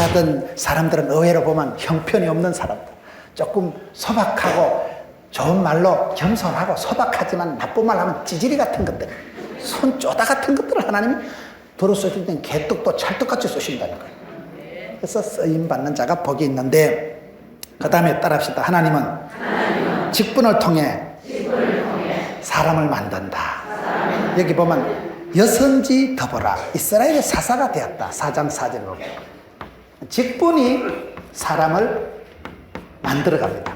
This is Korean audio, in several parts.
목사든 사람들은 의외로 보면 형편이 없는 사람들, 조금 소박하고 좋은 말로 겸손하고 소박하지만 나쁜 말 하면 찌질이 같은 것들, 손쪼다 같은 것들을 하나님이 도로 써줄 땐 개떡도 찰떡같이 쏘신다니까요. 그래서 쓰임받는 자가 복이 있는데, 그 다음에 따라합시다. 하나님은 직분을 통해 사람을 만든다. 여기 보면 여선지 더보라, 이스라엘의 사사가 되었다. 4장 4절로 직분이 사람을 만들어갑니다.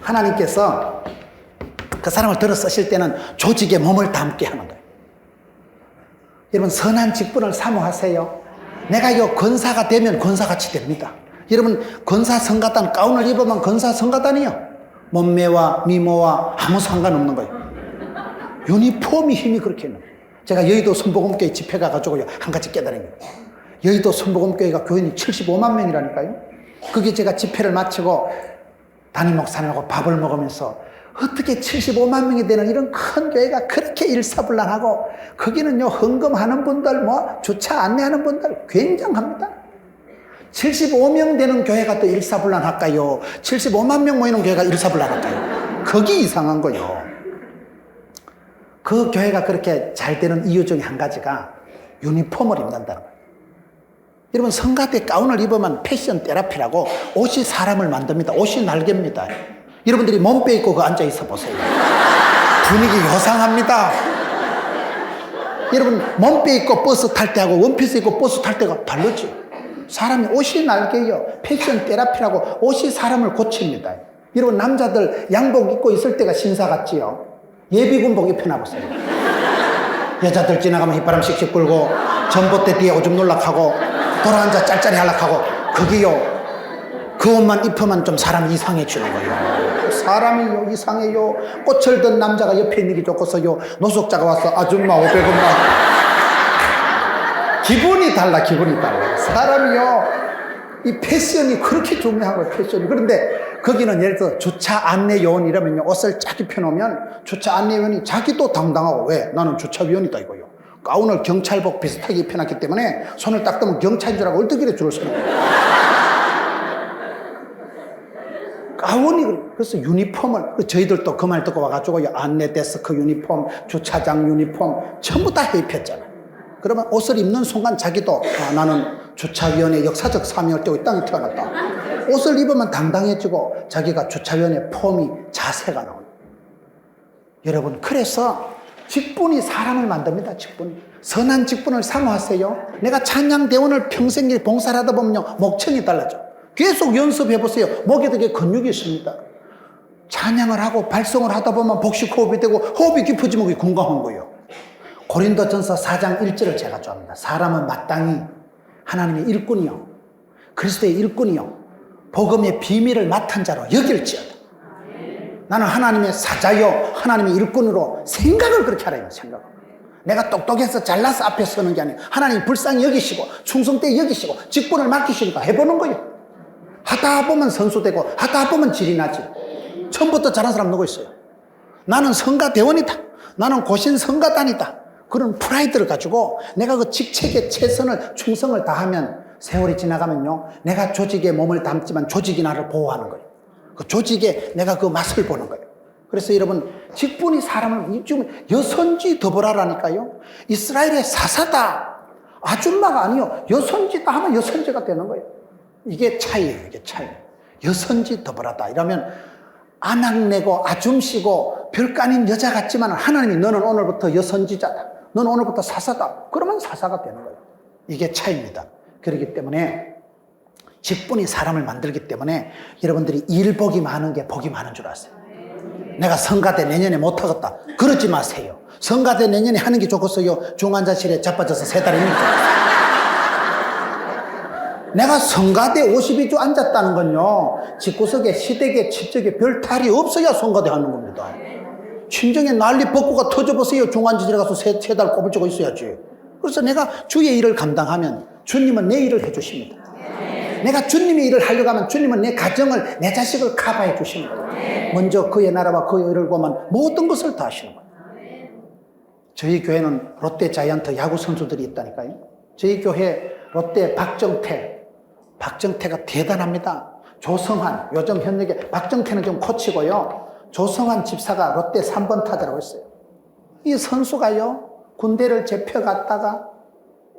하나님께서 그 사람을 들어 쓰실 때는 조직에 몸을 담게 하는 거예요. 여러분, 선한 직분을 사모하세요. 내가 요 권사가 되면 권사같이 됩니다. 여러분, 권사 성가단 가운을 입으면 권사 성가단이요, 몸매와 미모와 아무 상관없는 거예요. 유니폼이 힘이 그렇게 있는 거예요. 제가 여의도 선복음교회 집회 가가지고요, 한 가지 깨달은 거예요. 여의도 선복음교회가 교인이 75만 명이라니까요. 그게 제가 집회를 마치고 담임 목사님하고 밥을 먹으면서, 어떻게 75만 명이 되는 이런 큰 교회가 그렇게 일사불란하고, 거기는요, 헌금하는 분들, 주차 안내하는 분들 굉장합니다. 75명 되는 교회가 또 일사불란할까요? 75만 명 모이는 교회가 일사불란할까요? 거기 이상한 거요. 그 교회가 그렇게 잘 되는 이유 중에 한 가지가 유니폼을 입는다는 거예요. 여러분, 성가대 가운을 입으면 패션 테라피라고 옷이 사람을 만듭니다. 옷이 날개입니다. 여러분들이 몸빼 입고 그 앉아 있어 보세요. 분위기 요상합니다. 여러분, 몸빼 입고 버스 탈 때하고 원피스 입고 버스 탈 때가 다르죠. 사람이 옷이 날개요. 패션 테라피라고 옷이 사람을 고칩니다. 여러분, 남자들 양복 입고 있을 때가 신사 같지요. 예비군복 입혀놔보세요. 여자들 지나가면 휘바람 씩씩 불고 전봇대 뒤에 오줌 놀락하고 돌아앉아 짤짤이 하락하고, 거기요, 그 옷만 입으면 좀 사람이 이상해지는 거예요. 사람이 이상해요. 꽃을 든 남자가 옆에 있는 게 좋고서요, 노숙자가 와서 아줌마 500원만. 기분이 달라, 기분이 달라. 사람이요, 이 패션이 그렇게 중요한 거예요, 패션이. 그런데 거기는 예를 들어 주차 안내 요원 이러면요, 옷을 쫙 입혀놓으면 주차 안내 요원이 자기도 당당하고, 왜? 나는 주차위원이다 이거요. 가운을 경찰복 비슷하게 입혀놨기 때문에 손을 딱 뜨면 경찰인 줄 알고 얼떨결에 줄을 서는 거예요. 가운이, 그래서 유니폼을, 저희들도 그 말 듣고 와가지고 안내 데스크 유니폼, 주차장 유니폼 전부 다 입혔잖아요. 그러면 옷을 입는 순간 자기도, 나는 주차위원회 역사적 사명을 띠고 이 땅에 태어났다. 옷을 입으면 당당해지고 자기가 주차위원회 폼이, 자세가 나옵니다. 여러분, 그래서 직분이 사람을 만듭니다. 직분이. 선한 직분을 사모하세요. 내가 찬양대원을 평생 봉사를 하다 보면요, 목청이 달라져. 계속 연습해보세요. 목에 되게 근육이 있습니다. 찬양을 하고 발성을 하다 보면 복식 호흡이 되고, 호흡이 깊어지면 그게 건강한 거예요. 고린도전서 4장 1절을 제가 좋아합니다. 사람은 마땅히 하나님의 일꾼이요, 그리스도의 일꾼이요, 복음의 비밀을 맡은 자로 여길지어다. 나는 하나님의 사자요, 하나님의 일꾼으로 생각을 그렇게 하라는 생각을. 내가 똑똑해서 잘나서 앞에 서는 게 아니에요. 하나님 불쌍히 여기시고 충성되게 여기시고 직분을 맡기시니까 해보는 거예요. 하다 보면 선수되고 하다 보면 질이 나지. 처음부터 잘한 사람 누구 있어요? 나는 성가대원이다, 나는 고신 성가단이다, 그런 프라이드를 가지고 내가 그 직책에 최선을, 충성을 다하면 세월이 지나가면요, 내가 조직에 몸을 담지만 조직이 나를 보호하는 거예요. 그 조직에 내가 그 맛을 보는 거예요. 그래서 여러분, 직분이 사람을, 지금 여선지 더보라라니까요. 이스라엘의 사사다, 아줌마가 아니요, 여선지다 하면 여선지가 되는 거예요. 이게 차이예요, 이게 차이. 여선지 더보라다 이러면 아낙내고 아줌씨고 별거 아닌 여자 같지만, 하나님이 너는 오늘부터 여선지자다, 너는 오늘부터 사사다, 그러면 사사가 되는 거예요. 이게 차이입니다. 그렇기 때문에 직분이 사람을 만들기 때문에 여러분들이 일복이 많은 게 복이 많은 줄 아세요. 내가 성가대 내년에 못하겠다 그러지 마세요. 성가대 내년에 하는 게 좋겠어요? 중환자실에 자빠져서 3달이 있는 거예요. 내가 성가대 52주 앉았다는 건요, 집구석에 시댁에 친척에 별 탈이 없어야 성가대 하는 겁니다. 친정에 난리 벚구가 터져보세요. 중환자실에 가서 3달 꼬불쩌고 있어야지. 그래서 내가 주의 일을 감당하면 주님은 내 일을 해주십니다. 내가 주님의 일을 하려고 하면 주님은 내 가정을, 내 자식을 커버해 주시는 거예요. 먼저 그의 나라와 그의 의를 구하면 모든 것을 다 하시는 거예요. 저희 교회는 롯데 자이언트 야구 선수들이 있다니까요. 저희 교회 롯데 박정태가 대단합니다. 조성환, 요즘 현역에 박정태는 좀 코치고요. 조성환 집사가 롯데 3번 타자라고 했어요. 이 선수가요, 군대를 잡혀갔다가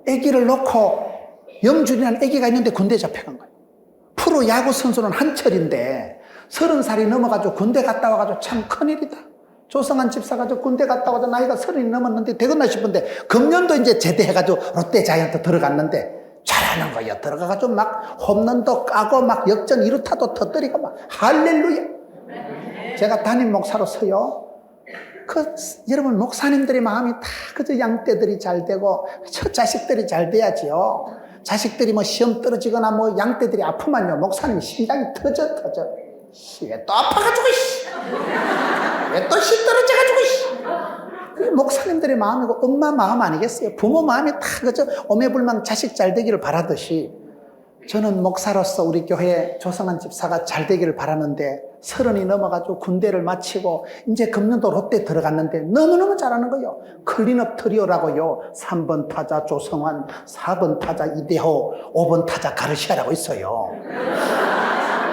아기를 놓고 영준이라는 아기가 있는데 군대 잡혀간 거예요. 프로 야구 선수는 한철인데 30살이 넘어가지고 군대 갔다 와가지고 참 큰일이다. 조성환 집사가 저 군대 갔다 와서 나이가 30이 넘었는데 되겠나 싶은데 금년도 이제 제대해가지고 롯데 자이언트 들어갔는데 잘하는 거예요. 들어가가지고 막 홈런도 까고 막 역전 2루타도 터뜨리고 막 할렐루야. 제가 담임 목사로서요, 여러분 목사님들의 마음이 다 그저 양떼들이 잘 되고 저 자식들이 잘 돼야지요. 자식들이 뭐 시험 떨어지거나 뭐 양떼들이 아프면요 목사님 심장이 터져. 왜 또 아파가지고 왜 또 시 떨어져가지고 목사님들의 마음이고 엄마 마음 아니겠어요? 부모 마음이 다 그저 오매불망 자식 잘 되기를 바라듯이 저는 목사로서 우리 교회 조성환 집사가 잘 되기를 바라는데 30이 넘어가지고 군대를 마치고 이제 금년도 롯데 들어갔는데 너무너무 잘하는 거예요. 클린업 트리오라고요. 3번 타자 조성환, 4번 타자 이대호, 5번 타자 가르시아라고 있어요.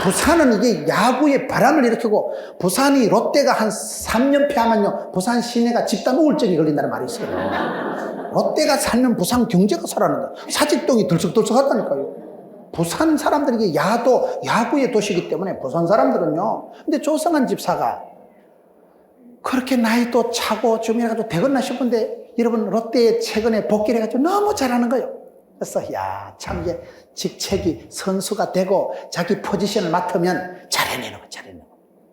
부산은 이게 야구에 바람을 일으키고 부산이 롯데가 한 3연패 하면요 부산 시내가 집단 우울증이 걸린다는 말이 있어요. 롯데가 살면 부산 경제가 살아난다. 사직동이 들썩들썩하다니까요. 부산 사람들이 이게 야구의 도시이기 때문에 부산 사람들은요. 근데 조성환 집사가 그렇게 나이도 차고 좀 이래가지고 되겠나 싶은데 여러분 롯데에 최근에 복귀를 해가지고 너무 잘하는 거예요. 그래서 참 이게 직책이 선수가 되고 자기 포지션을 맡으면 잘해내는 거.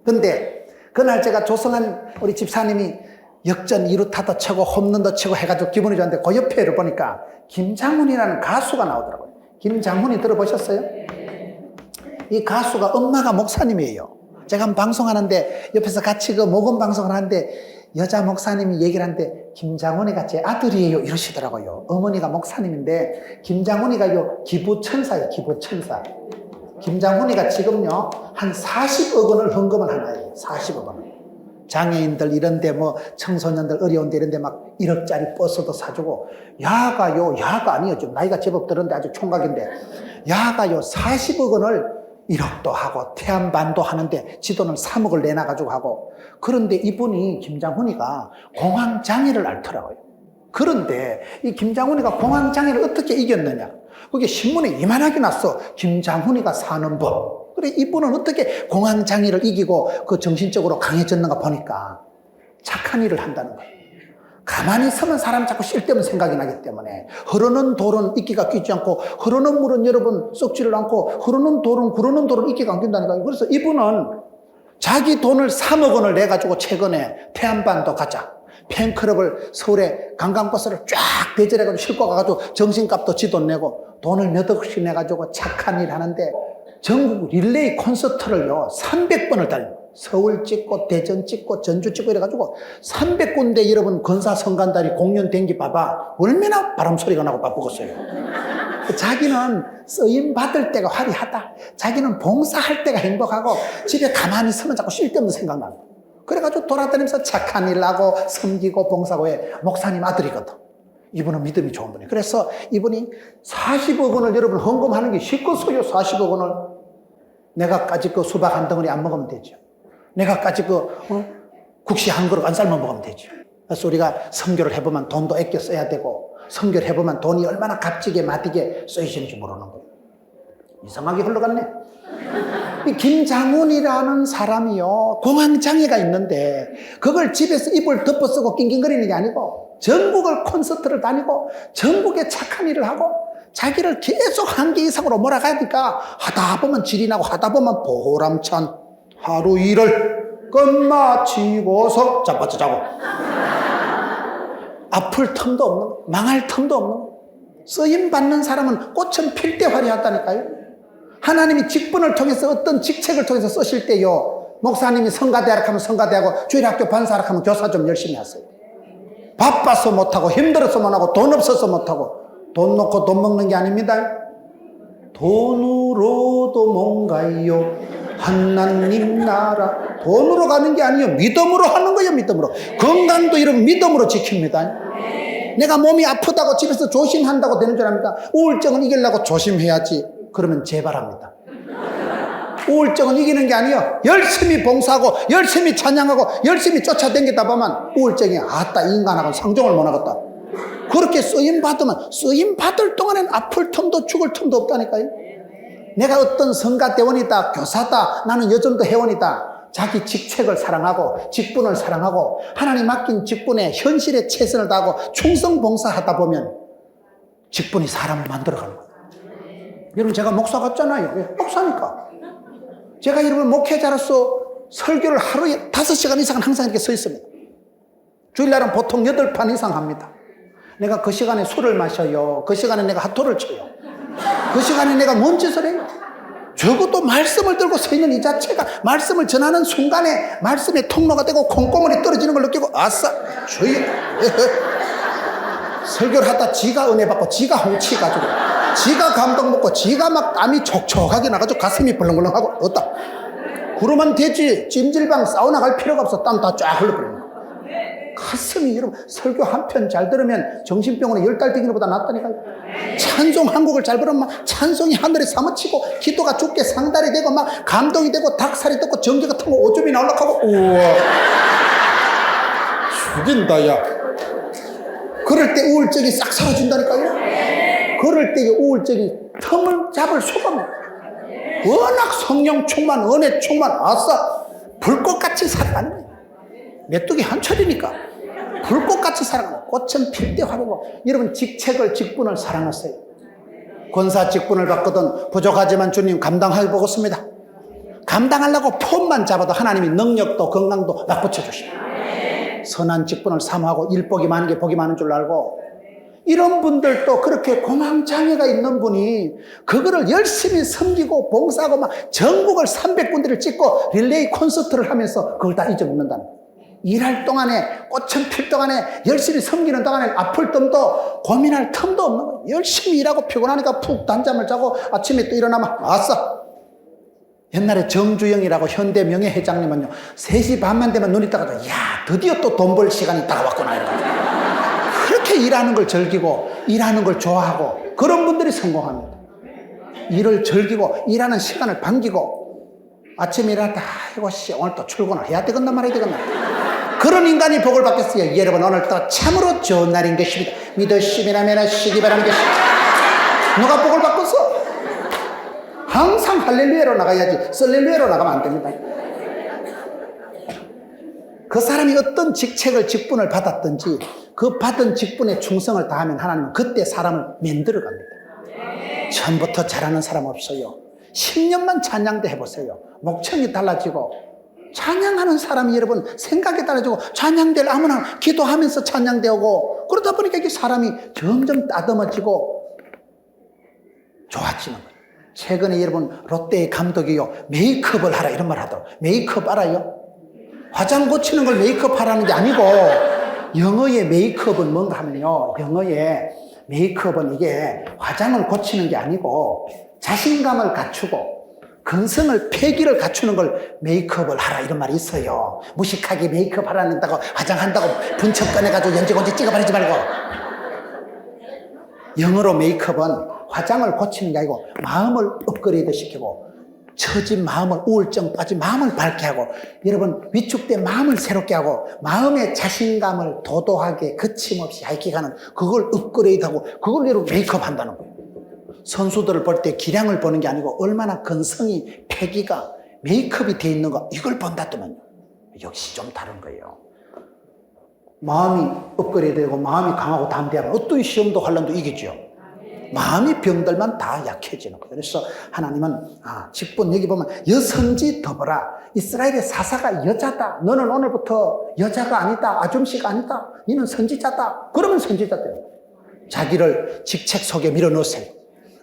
근데 그날 제가 조성환 우리 집사님이 역전 2루타도 치고 홈런도 치고 해가지고 기분이 좋았는데 그 옆에를 보니까 김장훈이라는 가수가 나오더라고요. 김장훈이 들어보셨어요? 이 가수가 엄마가 목사님이에요. 제가 한번 방송하는데 옆에서 같이 그 모금 방송을 하는데 여자 목사님이 얘기를 하는데 김장훈이가 제 아들이에요 이러시더라고요. 어머니가 목사님인데 김장훈이가 기부천사예요. 기부천사. 김장훈이가 지금요 한 40억 원을 헌금을 하나요. 40억 원. 장애인들 이런데 뭐 청소년들 어려운데 이런데 막 1억짜리 버스도 사주고 야가 아니에요. 좀 나이가 제법 들었는데 아주 총각인데 야가요 40억 원을 1억도 하고 태안반도 하는데 지도는 3억을 내놔가지고 하고 그런데 이분이 김장훈이가 공황장애를 앓더라고요. 그런데 이 김장훈이가 공황장애를 어떻게 이겼느냐? 그게 신문에 이만하게 났어. 김장훈이가 사는 법. 그래 이분은 어떻게 공황장애를 이기고 그 정신적으로 강해졌는가 보니까 착한 일을 한다는 거예요. 가만히 있으면 사람 자꾸 쓸데없는 생각이 나기 때문에 흐르는 돌은 이끼가 끼지 않고 흐르는 물은 여러분 썩지를 않고 흐르는 돌은 이끼가 안 낀다니까요. 그래서 이분은 자기 돈을 3억 원을 내가지고 최근에 태안반도 가자 팬클럽을 서울에 관광버스를 쫙 배절해가지고 싣고 가가지고 정신값도 지 돈 내고 돈을 몇 억씩 내가지고 착한 일 하는데 전국 릴레이 콘서트를요 300번을 다녀요. 서울 찍고 대전 찍고 전주 찍고 이래가지고 300군데 여러분 건사성간다리 공연 댕기 봐봐 얼마나 바람 소리가 나고 바쁘겠어요. 자기는 쓰임 받을 때가 화려하다. 자기는 봉사할 때가 행복하고 집에 가만히 있으면 자꾸 쓸데없는 생각나고 그래가지고 돌아다니면서 착한 일 하고 섬기고 봉사고 해. 목사님 아들이거든. 이분은 믿음이 좋은 분이에요. 그래서 이분이 40억 원을 여러분 헌금하는 게 쉽겠어요. 40억 원을 내가까지 그 수박 한 덩어리 안 먹으면 되죠. 내가까지 국시 한 그릇 안 삶아 먹으면 되죠. 그래서 우리가 선교를 해보면 돈도 아껴 써야 되고 선교를 해보면 돈이 얼마나 값지게 마디게 쓰이시는지 모르는 거예요. 이상하게 흘러갔네. 이 김장훈이라는 사람이요 공황장애가 있는데 그걸 집에서 이불 덮어 쓰고 낑낑거리는 게 아니고 전국을 콘서트를 다니고 전국에 착한 일을 하고 자기를 계속 한계 이상으로 몰아가니까 하다 보면 질이 나고 하다 보면 보람찬 하루 일을 끝마치고서 자빠져 자고 아플 틈도 없는 망할 틈도 없는 쓰임받는 사람은 꽃은 필 때 화려하다니까요. 하나님이 직분을 통해서 어떤 직책을 통해서 쓰실 때요 목사님이 성가대학 하면 성가대하고 주일학교 반사학 하면 교사 좀 열심히 하세요. 바빠서 못하고 힘들어서 못하고 돈 없어서 못하고 돈 놓고 돈 먹는 게 아닙니다. 돈으로도 뭔가요 하나님 나라. 돈으로 가는 게 아니에요. 믿음으로 하는 거예요. 믿음으로. 건강도 이런 믿음으로 지킵니다. 내가 몸이 아프다고 집에서 조심한다고 되는 줄 압니까? 우울증은 이기려고 조심해야지. 그러면 재발합니다. 우울증은 이기는 게 아니에요. 열심히 봉사하고 열심히 찬양하고 열심히 쫓아다니다 보면 우울증이 아따 이 인간하고는 상종을 못 하겠다. 그렇게 쓰임받으면 쓰임받을 동안엔 아플 틈도 죽을 틈도 없다니까요. 내가 어떤 성가대원이다, 교사다, 나는 요즘도 회원이다. 자기 직책을 사랑하고 직분을 사랑하고 하나님 맡긴 직분에 현실에 최선을 다하고 충성봉사하다 보면 직분이 사람을 만들어가는 거예요. 여러분 제가 목사 같잖아요. 왜? 목사니까. 제가 여러분 목회자로서 설교를 하루에 5시간 이상은 항상 이렇게 서 있습니다. 주일날은 보통 8판 이상 합니다. 내가 그 시간에 술을 마셔요. 그 시간에 내가 핫도를 쳐요. 그 시간에 내가 뭔 짓을 해요? 적어도 말씀을 들고 서 있는 이 자체가 말씀을 전하는 순간에 말씀의 통로가 되고 콩고물이 떨어지는 걸 느끼고 아싸 주여 설교를 하다 지가 은혜 받고 지가 홍치 가지고 지가 감동 먹고 지가 막 땀이 촉촉하게 나가지고 가슴이 벌렁벌렁하고 어따 그러면 되지. 찜질방 사우나 갈 필요가 없어. 땀 다 쫙 흘러버리는 거야. 가슴이 여러분 설교 한 편 잘 들으면 정신병원에 10달 뛰기는 것보다 낫다니까요. 찬송 한 곡을 잘 부르면 막 찬송이 하늘에 사무치고 기도가 죽게 상달이 되고 막 감동이 되고 닭살이 떴고 전기가 통고 오줌이 나올락하고 우와 죽인다 야. 그럴 때 우울증이 싹 사라진다니까요. 그럴 때 우울증이 틈을 잡을 수가 없네. 워낙 성령 충만 은혜 충만 아싸 불꽃같이 살아가는 거예요. 메뚜기 한철이니까 불꽃같이 살아가는 꽃은 필 때 화르고 여러분 직책을 직분을 사랑하세요. 권사 직분을 받거든 부족하지만 주님 감당해보겠습니다. 감당하려고 폼만 잡아도 하나님이 능력도 건강도 막 붙여주시고 선한 직분을 사모하고 일복이 많은 게 복이 많은 줄 알고 이런 분들도 그렇게 공황장애가 있는 분이 그거를 열심히 섬기고 봉사하고 막 전국을 300군데를 찍고 릴레이 콘서트를 하면서 그걸 다 잊어먹는다는 거예요. 일할 동안에 꽃은 필 동안에 열심히 섬기는 동안에 아플 틈도 고민할 틈도 없는 거예요. 열심히 일하고 피곤하니까 푹 단잠을 자고 아침에 또 일어나면 아싸 옛날에 정주영이라고 현대 명예회장님은요 3시 반만 되면 눈이 떠가지고 야 드디어 또 돈 벌 시간이 다가왔구나 이러거든요. 그렇게 일하는 걸 즐기고 일하는 걸 좋아하고 그런 분들이 성공합니다. 일을 즐기고 일하는 시간을 반기고 아침에 일어났다 아이고 씨 오늘 또 출근을 해야 되겠나 말아야 되겠나 그런 인간이 복을 받겠어요. 여러분 오늘 또 참으로 좋은 날인 것입니다. 믿으시면 하시기 바랍니다. 누가 복을 받겠어? 항상 할렐루야로 나가야지 썰렐루야로 나가면 안 됩니다. 그 사람이 어떤 직책을 직분을 받았든지 그 받은 직분에 충성을 다하면 하나님은 그때 사람을 만들어 갑니다. 처음부터 잘하는 사람 없어요. 10년만 찬양대 해보세요. 목청이 달라지고 찬양하는 사람이 여러분 생각이 달라지고 찬양대를 아무나 기도하면서 찬양대하고 그러다 보니까 이게 사람이 점점 따듬어지고 좋아지는 거예요. 최근에 여러분 롯데의 감독이요 메이크업을 하라 이런 말 하더라고요. 메이크업 알아요? 화장 고치는 걸 메이크업 하라는 게 아니고 영어의 메이크업은 뭔가 하면요 영어의 메이크업은 이게 화장을 고치는 게 아니고 자신감을 갖추고 근성을 패기를 갖추는 걸 메이크업을 하라 이런 말이 있어요. 무식하게 메이크업 하라는다고 화장한다고 분첩 꺼내가지고 연지곤지 찍어버리지 말고 영어로 메이크업은 화장을 고치는 게 아니고 마음을 업그레이드 시키고 처진 마음을 우울증 빠진 마음을 밝게 하고 여러분 위축된 마음을 새롭게 하고 마음의 자신감을 도도하게 거침없이 하이킥하는 그걸 업그레이드하고 그걸 여러분 메이크업 한다는 거예요. 선수들을 볼 때 기량을 보는 게 아니고 얼마나 근성이 패기가 메이크업이 돼 있는 거 이걸 본다더만요. 역시 좀 다른 거예요. 마음이 업그레이드되고 마음이 강하고 담대하면 어떤 시험도 환란도 이기죠. 마음이 병들면 다 약해지는 거예요. 그래서 하나님은 직분 여기 보면 여성지 더불어 이스라엘의 사사가 여자다. 너는 오늘부터 여자가 아니다. 아줌씨가 아니다. 너는 선지자다. 그러면 선지자 돼요. 자기를 직책 속에 밀어넣으세요.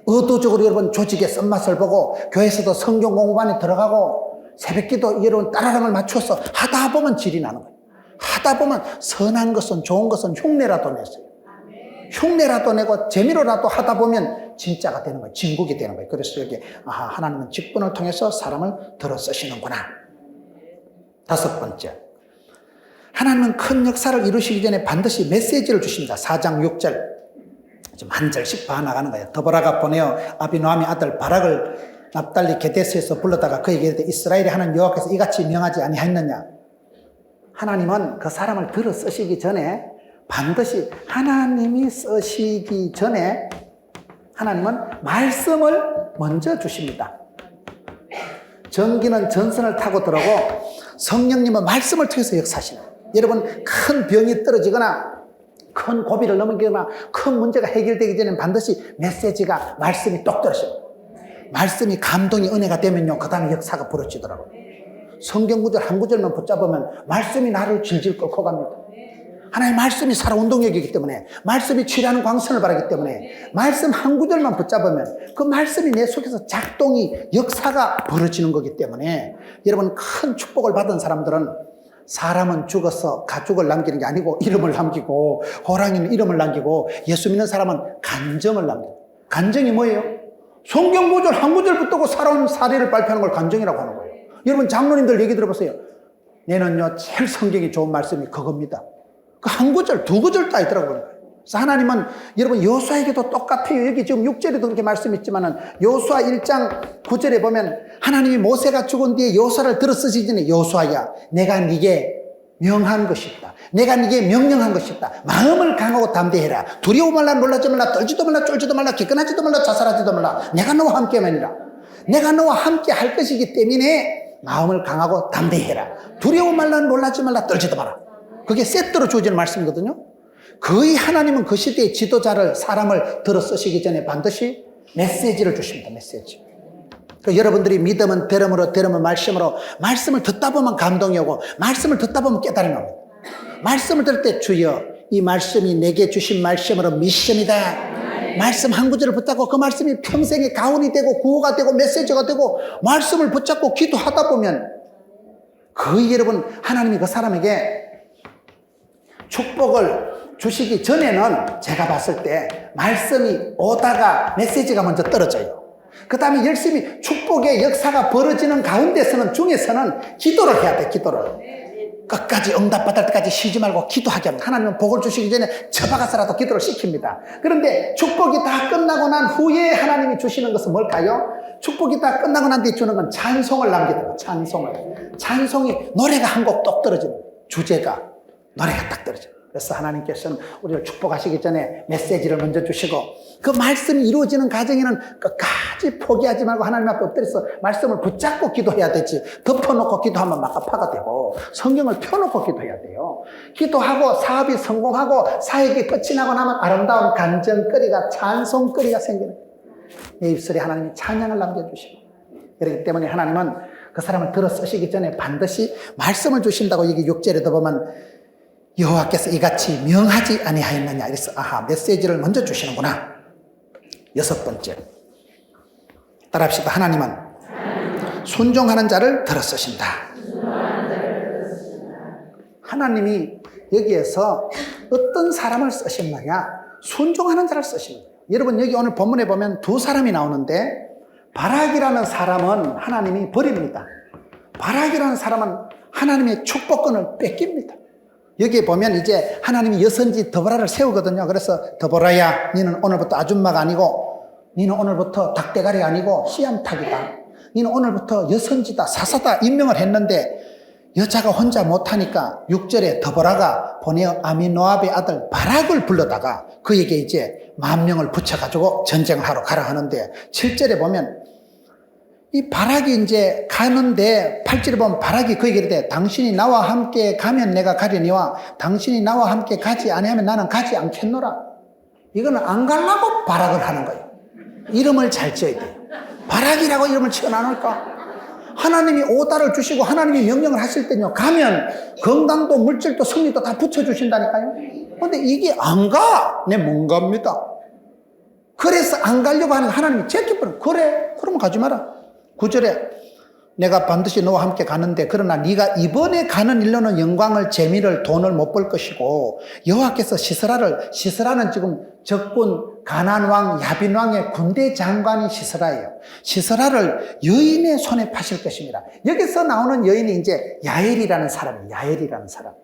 의도적으로 여러분 조직의 쓴맛을 보고 교회에서도 성경 공부반에 들어가고 새벽기도 여러분 따라랑을 맞춰서 하다 보면 질이 나는 거예요. 하다 보면 선한 것은 좋은 것은 흉내라도 냈어요. 흉내라도 내고 재미로라도 하다 보면 진짜가 되는 거예요. 진국이 되는 거예요. 그래서 여기 하나님은 직분을 통해서 사람을 들어 쓰시는구나. 5번째, 하나님은 큰 역사를 이루시기 전에 반드시 메시지를 주십니다. 4장 6절. 좀 한 절씩 봐나가는 거예요. 드보라가 보내어 아비노함의 아들 바락을 납달리 게데스에서 불러다가 그에게 이르되 이스라엘의 하나님 여호와께서 이같이 명하지 아니하였느냐. 하나님은 그 사람을 들어 쓰시기 전에 반드시 하나님이 쓰시기 전에 하나님은 말씀을 먼저 주십니다. 전기는 전선을 타고 들어오고 성령님은 말씀을 통해서 역사하시는 거예요. 여러분 큰 병이 떨어지거나 큰 고비를 넘기거나 큰 문제가 해결되기 전에 반드시 메시지가 말씀이 똑 떨어집니다. 말씀이 감동이 은혜가 되면요 그 다음에 역사가 벌어지더라고요. 성경 구절 한 구절만 붙잡으면 말씀이 나를 질질 끌고 갑니다. 하나님의 말씀이 살아 운동력이기 때문에 말씀이 치료하는 광선을 바라기 때문에 말씀 한 구절만 붙잡으면 그 말씀이 내 속에서 작동이 역사가 벌어지는 거기 때문에 여러분 큰 축복을 받은 사람들은 사람은 죽어서 가족을 남기는 게 아니고 이름을 남기고 호랑이는 이름을 남기고 예수 믿는 사람은 간정을 남겨요. 간정이 뭐예요? 성경 구절 한 구절 붙들고 살아온 사례를 발표하는 걸 간정이라고 하는 거예요. 여러분 장로님들 얘기 들어보세요. 내는요 제일 성경이 좋은 말씀이 그겁니다. 그 한 구절 두 구절 따이더라고요. 그래서 하나님은 여러분 여호수아에게도 똑같아요. 여기 지금 6절에도 그렇게 말씀있지만은 여호수아 1장 9절에 보면 하나님이 모세가 죽은 뒤에 여호수아를 들어 쓰시기 전에 여호수아야 내가 네게 명한 것이 있다. 내가 네게 명령한 것이 있다. 마음을 강하고 담대해라. 두려워 말라 놀라지 말라 떨지도 말라 쫄지도 말라 기끈하지도 말라 자살하지도 말라. 내가 너와 함께만이라. 내가 너와 함께 할 것이기 때문에 마음을 강하고 담대해라. 두려워 말라 놀라지 말라 떨지도 마라. 그게 세트로 주어지는 말씀이거든요. 거의 하나님은 그 시대의 지도자를 사람을 들어 쓰시기 전에 반드시 메시지를 주십니다. 메시지. 여러분들이 믿음은 들음으로 들음은 말씀으로 말씀을 듣다 보면 감동이 오고 말씀을 듣다 보면 깨달음이 옵니다. 말씀을 들을 때 주여 이 말씀이 내게 주신 말씀으로 미션이다. 말씀 한 구절을 붙잡고 그 말씀이 평생의 가훈이 되고 구호가 되고 메시지가 되고 말씀을 붙잡고 기도하다 보면 거의 여러분 하나님이 그 사람에게 축복을 주시기 전에는 제가 봤을 때 말씀이 오다가 메시지가 먼저 떨어져요. 그 다음에 열심히 축복의 역사가 벌어지는 가운데서는 중에서는 기도를 해야 돼. 기도를 끝까지 응답받을 때까지 쉬지 말고 기도하게 합니다. 하나님은 복을 주시기 전에 처박아서라도 기도를 시킵니다. 그런데 축복이 다 끝나고 난 후에 하나님이 주시는 것은 뭘까요? 축복이 다 끝나고 난 뒤에 주는 건 찬송을 남기는 거예요. 찬송이 노래가 한 곡 똑 떨어지는 거예요. 주제가 노래가 딱 떨어져요. 그래서 하나님께서는 우리를 축복하시기 전에 메시지를 먼저 주시고 그 말씀이 이루어지는 과정에는 끝까지 포기하지 말고 하나님 앞에 엎드려서 말씀을 붙잡고 기도해야 되지 덮어놓고 기도하면 막아파가 되고 성경을 펴놓고 기도해야 돼요. 기도하고 사업이 성공하고 사역이 끝이 나고 나면 아름다운 간증거리가 찬송거리가 생기는 거예요. 내 입술에 하나님이 찬양을 남겨주시고 그렇기 때문에 하나님은 그 사람을 들어 쓰시기 전에 반드시 말씀을 주신다고 여기 6절에도 보면 여호와께서 이같이 명하지 아니하였느냐. 그래서 메시지를 먼저 주시는구나. 6번째 따라합시다. 하나님은 순종하는 자를 들어 쓰신다. 하나님이 여기에서 어떤 사람을 쓰셨느냐? 순종하는 자를 쓰시는 거예요. 여러분 여기 오늘 본문에 보면 두 사람이 나오는데 바락이라는 사람은 하나님이 버립니다. 바락이라는 사람은 하나님의 축복권을 뺏깁니다. 여기에 보면 이제 하나님이 여선지 드보라를 세우거든요. 그래서 드보라야 너는 오늘부터 아줌마가 아니고 너는 오늘부터 닭대가리가 아니고 씨암탉이다. 너는 오늘부터 여선지다 사사다 임명을 했는데 여자가 혼자 못하니까 6절에 드보라가 보내어 아미노압의 아들 바락을 불러다가 그에게 이제 10,000명을 붙여가지고 전쟁을 하러 가라 하는데 7절에 보면 이 바락이 이제 가는데 8절에 보면 바락이 그에게 이르되 당신이 나와 함께 가면 내가 가려니와 당신이 나와 함께 가지 아니하면 나는 가지 않겠노라. 이거는 안 가려고 바락을 하는 거예요. 이름을 잘 지어야 돼요. 바락이라고 이름을 지어놔놓을까? 하나님이 오다를 주시고 하나님이 명령을 하실 때는요 가면 건강도 물질도 승리도 다 붙여주신다니까요. 그런데 이게 안 가. 내 못 갑니다. 그래서 안 가려고 하는 하나님이 제껴버려. 그래 그러면 가지 마라. 9절에 내가 반드시 너와 함께 가는데 그러나 네가 이번에 가는 일로는 영광을 재미를 돈을 못 벌 것이고 여호와께서 시스라는 지금 적군 가나안 왕 야빈 왕의 군대 장관이 시스라예요. 시스라를 여인의 손에 파실 것입니다. 여기서 나오는 여인이 이제 야엘이라는 사람이에요. 야엘이라는 사람.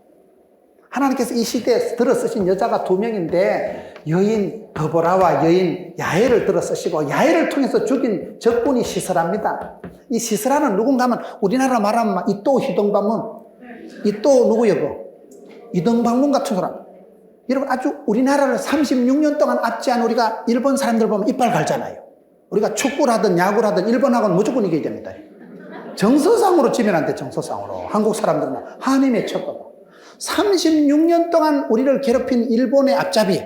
하나님께서 이 시대에 들어 쓰신 여자가 두 명인데 여인 드보라와 여인 야엘을 들어 쓰시고 야엘을 통해서 죽인 적군이 시스라입니다. 이 시스라는 누군가 하면 우리나라 말하면 이또 희동방문, 이또 누구요? 이등방문 같은 사람. 여러분 아주 우리나라를 36년 동안 압제한 우리가 일본 사람들 보면 이빨 갈잖아요. 우리가 축구를 하든 야구를 하든 일본하고는 무조건 이겨야 됩니다. 정서상으로 지면 안 돼. 정서상으로. 한국 사람들은 하나님의 첩보다 36년 동안 우리를 괴롭힌 일본의 앞잡이,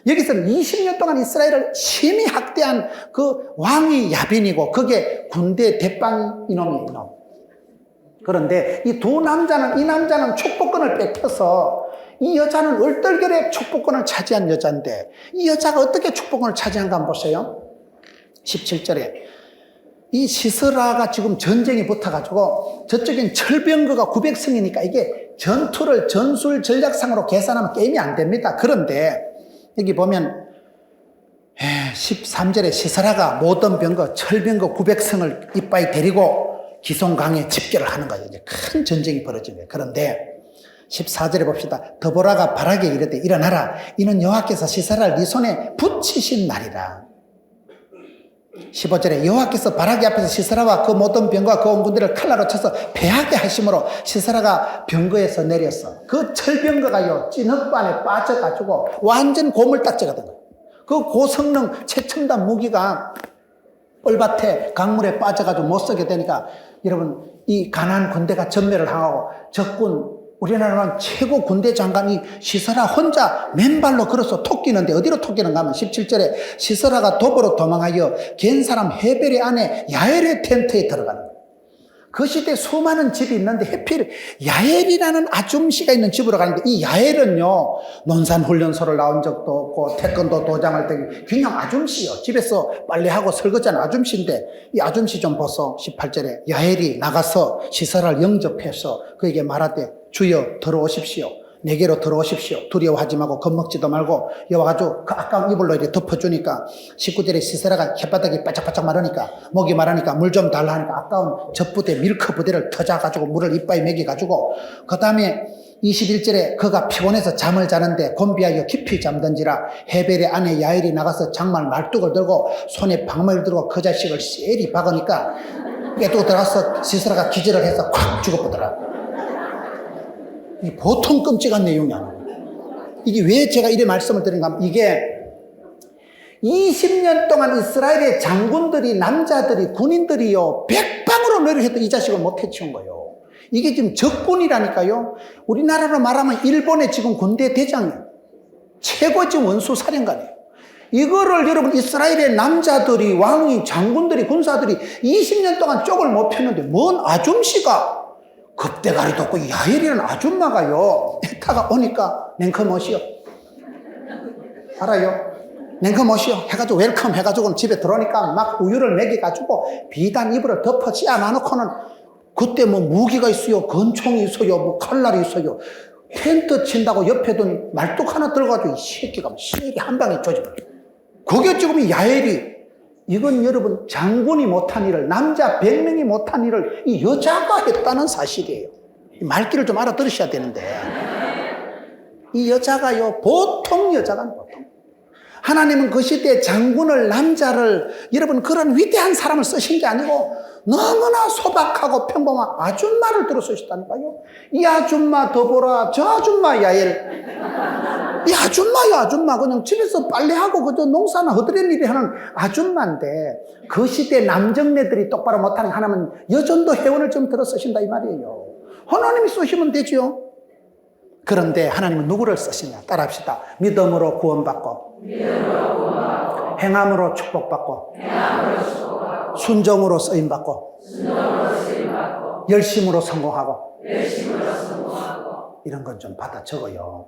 여기서는 20년 동안 이스라엘을 심히 학대한 그 왕이 야빈이고 그게 군대 대빵 이놈이 이놈. 그런데 이 두 남자는, 이 남자는 축복권을 뺏겨서 이 여자는 얼떨결에 축복권을 차지한 여자인데 이 여자가 어떻게 축복권을 차지한가 한번 보세요. 17절에 이 시스라가 지금 전쟁이 붙어가지고 저쪽엔 철병거가 900성이니까 이게 전투를 전술 전략상으로 계산하면 게임이 안 됩니다. 그런데 여기 보면 13절에 시스라가 모든 병거 철병거 900성을 이빠이 데리고 기송강에 집결을 하는 거예요. 이제 큰 전쟁이 벌어진 거예요. 그런데 14절에 봅시다. 드보라가 바라게 이르되 일어나라. 이는 여호와께서 시스라를 네 손에 붙이신 날이라. 15절에 여호와께서 바라기 앞에서 시스라와 그 모든 병거와 그 온 군대를 칼날로 쳐서 패하게 하심으로 시스라가 병거에서 내렸어. 그 철병거가요 진흙반에 빠져가지고 완전 고물딱지가 된 거예요. 그 고성능 최첨단 무기가 뻘밭에 강물에 빠져가지고 못 쓰게 되니까 여러분 이 가나안 군대가 전멸을 당하고 적군 우리나라는 최고 군대 장관이 시스라 혼자 맨발로 걸어서 토끼는데 어디로 토끼는가 하면 17절에 시스라가 도보로 도망하여 겐 사람 헤벨의 아내 야엘의 텐트에 들어가는 거예요. 그 시대에 수많은 집이 있는데 해필 야엘이라는 아줌씨가 있는 집으로 가는데 이 야엘은요 논산훈련소를 나온 적도 없고 태권도 도장할 때 그냥 아줌씨요. 집에서 빨래하고 설거지하는 아줌씨인데 이 아줌씨 좀 보소. 18절에 야엘이 나가서 시스라를 영접해서 그에게 말하되 주여 들어오십시오. 내게로 들어오십시오. 두려워하지 말고 겁먹지도 말고 여와가지고 그 아까운 이불로 이렇게 덮어주니까 19절에 시스라가 혓바닥이 바짝바짝 마르니까 목이 마르니까 물 좀 달라 하니까 아까운 젖부대 밀크 부대를 터자가지고 물을 이빠이 먹여가지고 그 다음에 21절에 그가 피곤해서 잠을 자는데 곤비하여 깊이 잠든지라 헤벨의 아내 야엘이 나가서 장말 말뚝을 들고 손에 방망이를 들고 그 자식을 세리 박으니까 깨도 들어가서 시스라가 기절을 해서 콱 죽어보더라. 이 보통 끔찍한 내용이 아니에요. 이게 왜 제가 이래 말씀을 드리는가 하면 이게 20년 동안 이스라엘의 장군들이 남자들이 군인들이요 백방으로 노력해도 이 자식을 못 해치운 거예요. 이게 지금 적군이라니까요. 우리나라로 말하면 일본의 지금 군대 대장이에요. 최고 지금 원수 사령관이에요. 이거를 여러분 이스라엘의 남자들이 왕이 장군들이 군사들이 20년 동안 쪽을 못 폈는데 뭔 아줌씨가 겁대가리도 없고 야엘이라는 아줌마가요 에타가 오니까 냉큼 오시오 알아요? 냉큼 오시오 해가지고 웰컴 해가지고 집에 들어오니까 막 우유를 먹여가지고 비단 이불을 덮어 씌워놔놓고는 그때 뭐 무기가 있어요 권총이 있어요 뭐 칼날이 있어요 텐트 친다고 옆에 둔 말뚝 하나 들어가지고 이 새끼가 시리 한 방에 조져버려. 그게 지금 이 야엘이 이건 여러분 장군이 못한 일을 남자 100명이 못한 일을 이 여자가 했다는 사실이에요. 이 말귀를 좀 알아들으셔야 되는데 이 여자가요 보통 여자가 보통 하나님은 그 시대에 장군을 남자를 여러분 그런 위대한 사람을 쓰신 게 아니고 너무나 소박하고 평범한 아줌마를 들어 쓰셨다니까요. 이 아줌마 더보라 저 아줌마 야엘 이 아줌마요 아줌마 그냥 집에서 빨래하고 그저 농사나 허드렛 일이 하는 아줌마인데 그 시대 남정네들이 똑바로 못하는 하나님은 여전도 회원을 좀 들어 쓰신다 이 말이에요. 하나님이 쓰시면 되죠. 그런데 하나님은 누구를 쓰시냐 따라합시다. 믿음으로 구원받고 행함으로 축복받고 순종으로 쓰임받고 열심으로 성공하고 이런 건 좀 받아 적어요.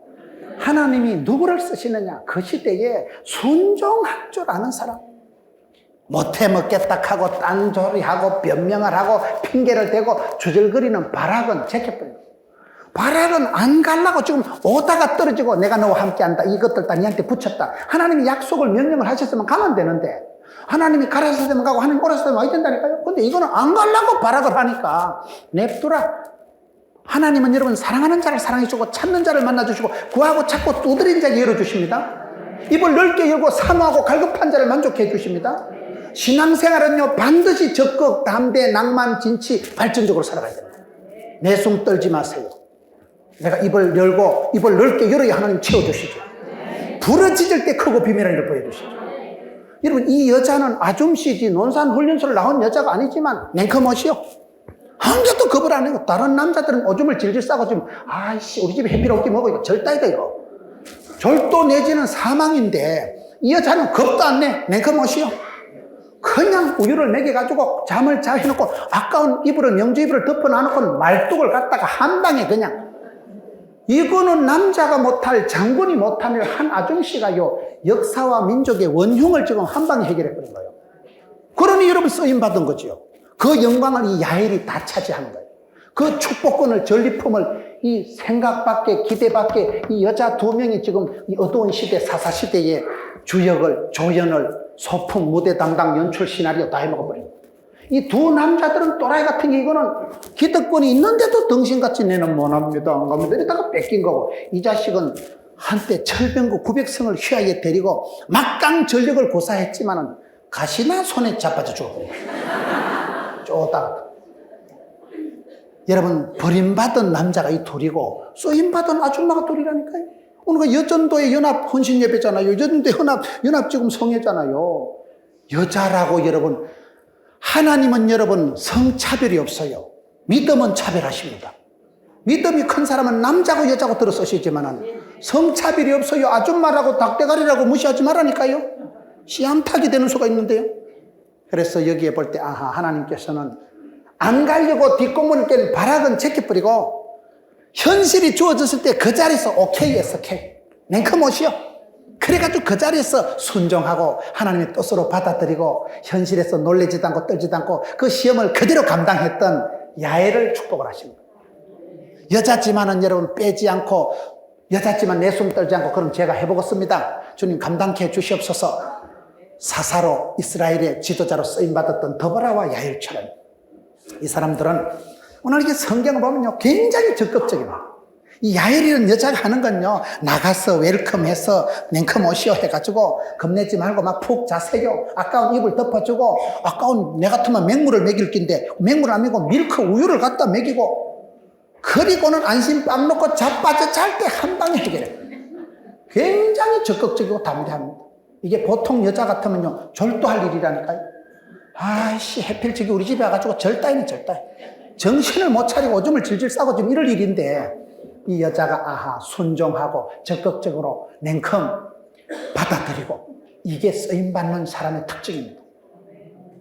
하나님이 누구를 쓰시느냐 그 시대에 순종할 줄 아는 사람 못해 먹겠다 하고 딴소리하고 변명을 하고 핑계를 대고 주절거리는 바락은 제껴버려요. 바락은 안 가려고 지금 오다가 떨어지고 내가 너와 함께한다 이것들 다 니한테 붙였다. 하나님이 약속을 명령을 하셨으면 가면 되는데 하나님이 가라서 되면 가고 하나님 오라서 되면 와야 된다니까요. 근데 이거는 안 가려고 바락을 하니까 냅두라. 하나님은 여러분 사랑하는 자를 사랑해 주고 찾는 자를 만나 주시고 구하고 찾고 두드린 자에게 열어주십니다. 입을 넓게 열고 사모하고 갈급한 자를 만족해 주십니다. 신앙생활은요 반드시 적극, 담대, 낭만, 진치, 발전적으로 살아가야 됩니다. 내숭 떨지 마세요. 내가 입을 열고 입을 넓게 열어야 하나님 채워주시죠. 부러지질 때 크고 비밀한 일을 보여주시죠. 여러분 이 여자는 아줌씨지 논산훈련소를 나온 여자가 아니지만 냉커머시요. 한 개도 겁을 안 해요. 다른 남자들은 오줌을 질질 싸고 지금 아이씨 우리 집에 해피로기 먹어 이거 절다이다 이거. 절도 내지는 사망인데 이 여자는 겁도 안 내. 냉커머시요. 그냥 우유를 먹여가지고 잠을 잘 해놓고 아까운 이불은 영주 이불을 덮어놔놓고 말뚝을 갖다가 한 방에 그냥 이거는 남자가 못할 장군이 못하면 한 아줌씨가요 역사와 민족의 원흉을 지금 한 방에 해결해버린 거예요. 그러니 여러분 쓰임받은 거지요. 그 영광을 이 야엘이 다 차지한 거예요. 그 축복권을 전리품을 이 생각밖에 기대밖에 이 여자 두 명이 지금 이 어두운 시대 사사시대의 주역을 조연을 소품 무대 담당 연출 시나리오 다 해먹어버린 거예요. 이 두 남자들은 또라이 같은 게 이거는 기득권이 있는데도 덩신같이 내는 못합니다 안 갑니다 이러다가 뺏긴 거고 이 자식은 한때 철병구 900성을 휘하에 데리고 막강 전력을 고사했지만은 가시나 손에 자빠져 죽어버린 거예요. 쪼다가 여러분 버림받은 남자가 이 둘이고 쏘임받은 아줌마가 둘이라니까요. 오늘 여전도의 연합 헌신 예배잖아요. 여전도의 연합 지금 성회잖아요. 여자라고 여러분 하나님은 여러분 성차별이 없어요. 믿음은 차별하십니다. 믿음이 큰 사람은 남자고 여자고 들어 쓰시지만 성차별이 없어요. 아줌마라고 닭대가리라고 무시하지 말라니까요. 씨암탉이 되는 수가 있는데요. 그래서 여기에 볼 때 아하 하나님께서는 안 가려고 뒷공문을 깬 발악은 제껴버리고 현실이 주어졌을 때 그 자리에서 오케이 했어. 오케이. 냉커못이요. 그래가지고 그 자리에서 순종하고 하나님의 뜻으로 받아들이고 현실에서 놀래지도 않고 떨지도 않고 그 시험을 그대로 감당했던 야엘을 축복을 하십니다. 여자지만은 여러분 빼지 않고 여자지만 내숭 떨지 않고 그럼 제가 해보겠습니다. 주님 감당케 해주시옵소서. 사사로 이스라엘의 지도자로 쓰임받았던 더보라와 야엘처럼 이 사람들은 오늘 이렇게 성경을 보면요 굉장히 적극적입니다. 이 야엘이라는 여자가 하는 건요 나가서 웰컴해서 냉큼 오시오 해가지고 겁내지 말고 막 푹 자세요. 아까운 입을 덮어주고 아까운 내 같으면 맹물을 먹일 낀데 맹물 안 먹이고 밀크 우유를 갖다 먹이고 그리고는 안심빵 놓고 자빠져 잘 때 한 방에 해결해. 굉장히 적극적이고 담대합니다. 이게 보통 여자 같으면요 절도할 일이라니까요. 아이씨 해필 우리 집에 와가지고 절다이네 절다이. 정신을 못 차리고 오줌을 질질 싸고 지금 이럴 일인데 이 여자가 아하 순종하고 적극적으로 냉큼 받아들이고 이게 쓰임받는 사람의 특징입니다.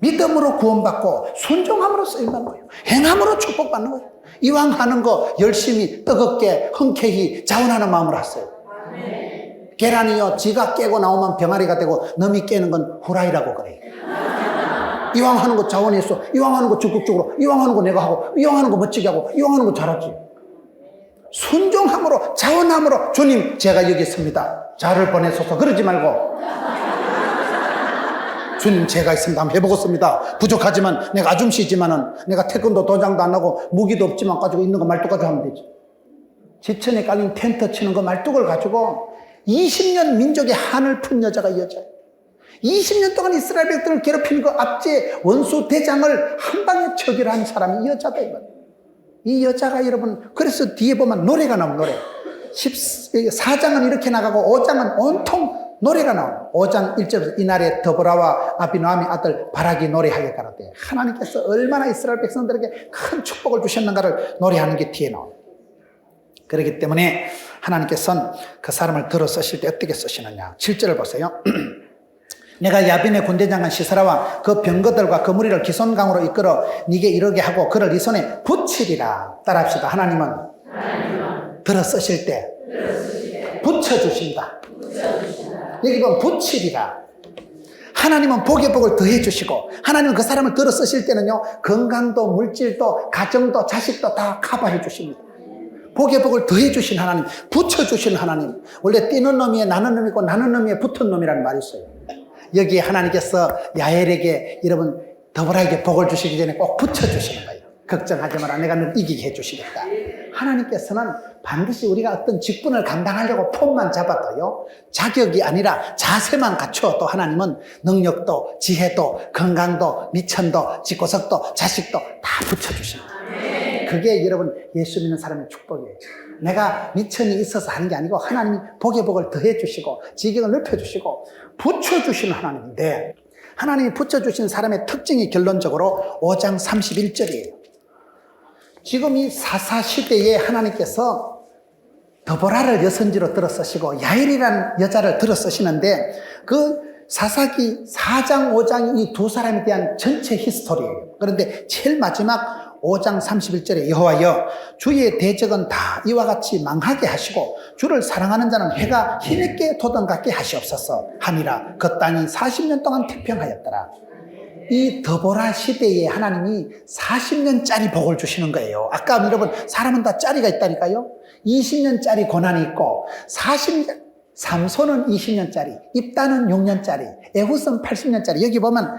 믿음으로 구원받고 순종함으로 쓰임받는 거예요. 행함으로 축복받는 거예요. 이왕 하는 거 열심히 뜨겁게 흔쾌히 자원하는 마음으로 하세요. 계란이요 지가 깨고 나오면 병아리가 되고 넘이 깨는 건 후라이라고 그래요. 이왕 하는 거 자원해서 이왕 하는 거 적극적으로 이왕 하는 거 내가 하고 이왕 하는 거 멋지게 하고 이왕 하는 거 잘하지. 순종함으로 자원함으로 주님 제가 여기 있습니다. 자를 보내소서 그러지 말고 주님 제가 있습니다. 한번 해보겠습니다. 부족하지만 내가 아줌씨지만은 내가 태권도 도장도 안 하고 무기도 없지만 가지고 있는 거 말뚝 하면 되지. 지천에 깔린 텐트 치는 거 말뚝을 가지고 20년 민족의 한을 푼 여자가 이 여자예요. 20년 동안 이스라엘 백성을 괴롭히는 그 압제 원수 대장을 한 방에 처결한 사람이 이 여자다 이 말이에요. 이 여자가 여러분 그래서 뒤에 보면 노래가 나오는 노래 4장은 이렇게 나가고 5장은 온통 노래가 나와요. 5장 1절에서 이날에 더보라와 아비노함의 아들 바락이 노래하게 가라되 하나님께서 얼마나 이스라엘 백성들에게 큰 축복을 주셨는가를 노래하는 게 뒤에 나와요. 그렇기 때문에 하나님께서는 그 사람을 들어 쓰실 때 어떻게 쓰시느냐 7절을 보세요. 내가 야빈의 군대장관 시스라와 그 병거들과 그 무리를 기손강으로 이끌어 네게 이르게 하고 그를 네 손에 붙이리라. 따라합시다. 하나님은 들어 쓰실 때 붙여주신다. 여기 보면 붙이리라. 하나님은 복의 복을 더해 주시고 하나님은 그 사람을 들어 쓰실 때는요 건강도 물질도 가정도 자식도 다 커버해 주십니다. 복의 복을 더해 주신 하나님, 붙여주신 하나님. 원래 뛰는 놈이 나는 놈이고 나는 놈이 붙은 놈이라는 말이 있어요. 여기에 하나님께서 야엘에게 여러분 더보라에게 복을 주시기 전에 꼭 붙여주시는 거예요. 걱정하지 마라. 내가 널 이기게 해주시겠다. 하나님께서는 반드시 우리가 어떤 직분을 감당하려고 폼만 잡아도요, 자격이 아니라 자세만 갖추어도 하나님은 능력도, 지혜도, 건강도, 미천도, 직고석도, 자식도 다 붙여주십니다. 그게 여러분 예수 믿는 사람의 축복이에요. 내가 미천이 있어서 하는 게 아니고 하나님이 복에 복을 더해 주시고 지경을 넓혀 주시고 붙여주시는 하나님인데, 하나님이 붙여주신 사람의 특징이 결론적으로 5장 31절이에요. 지금 이 사사 시대에 하나님께서 드보라를 여선지로 들어 쓰시고 야일이라는 여자를 들어 쓰시는데, 그 사사기 4장 5장이 이 두 사람에 대한 전체 히스토리예요. 그런데 제일 마지막 5장 31절에 여호와여 주의 대적은 다 이와 같이 망하게 하시고 주를 사랑하는 자는 해가 힘있게 돋아가게 하시옵소서 하니라. 그 땅이 40년 동안 태평하였더라. 이 드보라 시대에 하나님이 40년짜리 복을 주시는 거예요. 아까 여러분 사람은 다 짜리가 있다니까요. 20년짜리 고난이 있고 40년, 삼손은 20년짜리, 입다는 6년짜리, 에훗은 80년짜리. 여기 보면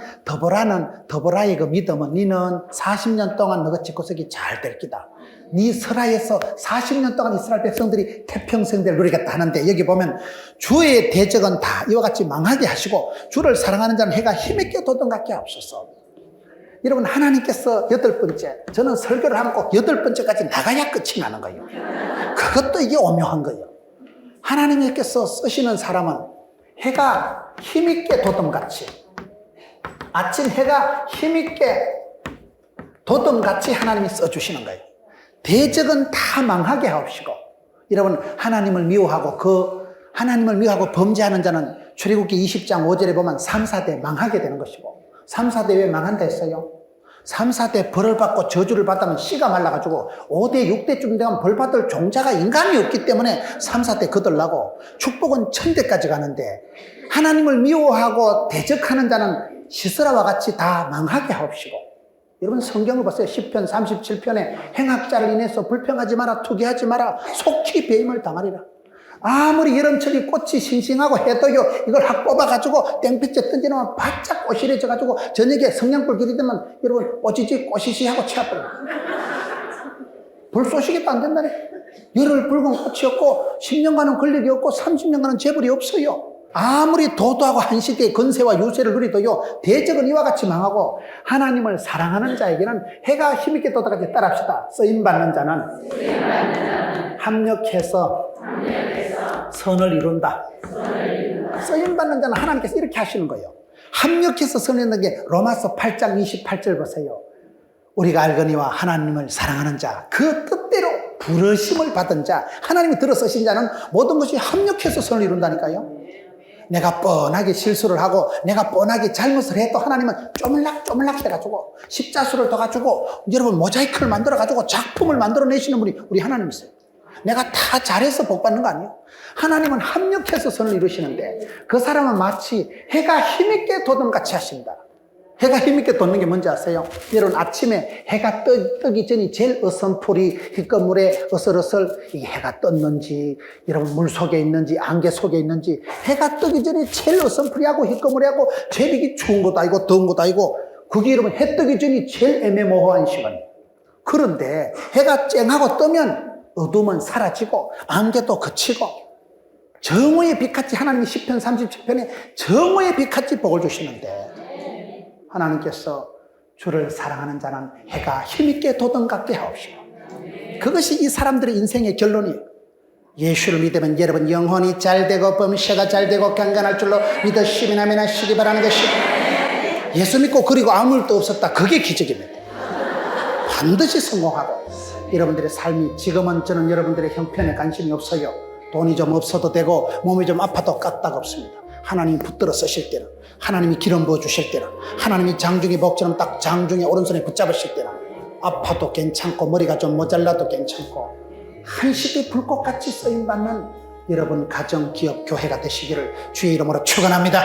드보라의 그 믿음은 니는 40년 동안 너가 집구석이 잘 될 기다. 네 설하에서 40년 동안 이스라엘 백성들이 태평성대를 누리겠다 하는데, 여기 보면 주의 대적은 다 이와 같이 망하게 하시고 주를 사랑하는 자는 해가 힘있게 돋아가게 하옵소서. 여러분, 하나님께서 8번째, 저는 설교를 하면 꼭 8번째까지 나가야 끝이 나는 거예요. 그것도 이게 오묘한 거예요. 하나님께서 쓰시는 사람은 해가 힘있게 돋음같이, 아침 해가 힘있게 돋음같이 하나님이 써주시는 거예요. 대적은 다 망하게 하옵시고, 여러분 하나님을 미워하고 범죄하는 자는 출애굽기 20장 5절에 보면 3, 4대 망하게 되는 것이고, 3, 4대 왜 망한다 했어요? 3, 4대 벌을 받고 저주를 받다면 씨가 말라가지고 5대, 6대쯤 되면 벌 받을 종자가 인간이 없기 때문에 3, 4대 거들라고, 축복은 1000대까지 가는데 하나님을 미워하고 대적하는 자는 시스라와 같이 다 망하게 하옵시고. 여러분 성경을 보세요. 시편 37편에 행악자를 인해서 불평하지 마라, 투기하지 마라, 속히 배임을 당하리라. 아무리 여름철이 꽃이 싱싱하고 해도요, 이걸 확 뽑아가지고 땡볕에 던지면 바짝 꼬실해져가지고 저녁에 성냥불 들이대면 여러분 어찌지 꼬시시하고 치아버려요. 불 쏘시기도 안 된다네. 열흘 붉은 꽃이 없고 10년간은 권력이 없고 30년간은 재벌이 없어요. 아무리 도도하고 한 시대의 건세와 유세를 누리도요, 대적은 이와 같이 망하고 하나님을 사랑하는 자에게는 해가 힘있게 돋아가지. 따라합시다. 쓰임받는 자는 합력해서 선을 이룬다. 쓰임받는 자는 하나님께서 이렇게 하시는 거예요. 합력해서 선을 이루는 게 로마서 8장 28절 보세요. 우리가 알거니와 하나님을 사랑하는 자, 그 뜻대로 부르심을 받은 자, 하나님이 들어 쓰신 자는 모든 것이 합력해서 선을 이룬다니까요. 내가 뻔하게 실수를 하고 내가 뻔하게 잘못을 해도 하나님은 쪼물락 해가지고 십자수를 더 가지고 여러분 모자이크를 만들어가지고 작품을 만들어내시는 분이 우리 하나님이세요. 내가 다 잘해서 복 받는 거 아니에요. 하나님은 합력해서 선을 이루시는데, 그 사람은 마치 해가 힘있게 돋음같이 하신다. 해가 힘있게 돋는 게 뭔지 아세요? 여러분 아침에 해가 뜨기 전이 제일 어선풀이 흙건물에 어슬어슬 이게 해가 떴는지, 여러분 물 속에 있는지 안개 속에 있는지, 해가 뜨기 전에 제일 어선풀이하고 흙건물이하고 제일 이게 추운 것도 아니고 더운 것도 아니고, 그게 여러분 해 뜨기 전이 제일 애매모호한 시간이에요. 그런데 해가 쨍하고 뜨면 어둠은 사라지고 안개도 그치고 정오의 빛같이, 하나님이 시편 37편에 정오의 빛같이 복을 주시는데, 하나님께서 주를 사랑하는 자는 해가 힘있게 돋아가게 하옵시고, 그것이 이 사람들의 인생의 결론이에요. 예수를 믿으면 여러분 영혼이 잘되고 범죄가 잘되고 강건할 줄로 믿으시면 아멘 하시기 바라는 것이, 예수 믿고 그리고 아무 일도 없었다, 그게 기적입니다. 반드시 성공하고, 여러분들의 삶이, 지금은 저는 여러분들의 형편에 관심이 없어요. 돈이 좀 없어도 되고 몸이 좀 아파도 까딱 없습니다. 하나님이 붙들어 쓰실 때는, 하나님이 기름 부어 주실 때는, 하나님이 장중의 복처럼 딱 장중에 오른손에 붙잡으실 때는 아파도 괜찮고 머리가 좀 모자라도 괜찮고 한시대 불꽃같이 쓰임받는 여러분 가정, 기업, 교회가 되시기를 주의 이름으로 축원합니다.